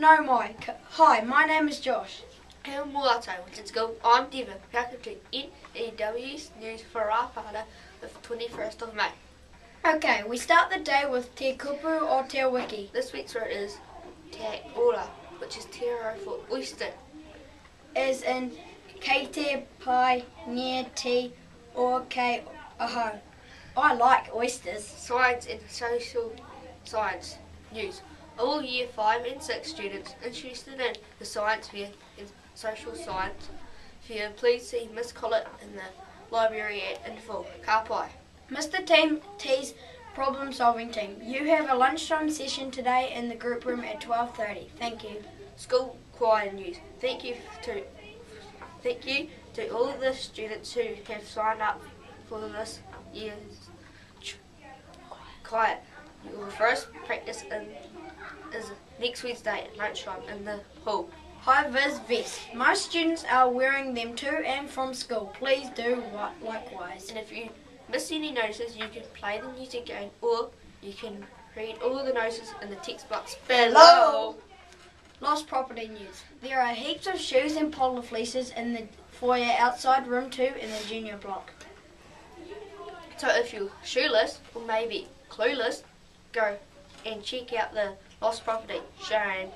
Nau Mai. Hi, my name is Josh. And WINTON SCHOOL. I'm Devan, welcome to N.E.W.S news for Rāpara of 21st of May. Okay, we start the day with te kupu or te wiki. This week's word is te ora, which is te raro for oyster. As in kei te pai near te or kei ahau. I like oysters. Science and social science news. All year 5 and 6 students interested in the science fair and social science fair, please see Mrs Collett in the library at N.E.W.S. Ka pai. Mr. T's problem solving team. You have a lunchtime session today in the group room at 12:30. Thank you. School choir news. Thank you to all the students who have signed up for this year's choir. Your first practice is next Wednesday at lunchtime in the hall. Hi VIZ VESTS. Most students are wearing them to and from school. Please do likewise. And if you miss any notices, you can play the music game or you can read all the notices in the text box below. Lost property news. There are heaps of shoes and polar fleeces in the foyer outside room 2 in the junior block. So if you're shoeless or maybe clueless, go and check out the lost property. Shame.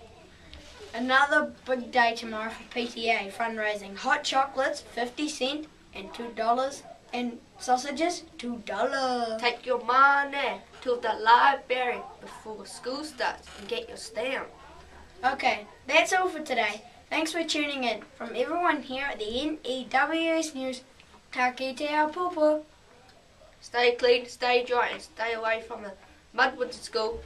Another big day tomorrow for PTA fundraising. Hot chocolates 50 cents and $2 and sausages $2. Take your money to the library before school starts and get your stamp. Okay, that's all for today. Thanks for tuning in. From everyone here at the N.E.W.S News, Taki te pupu. Stay clean, stay dry and stay away from the mud with the school.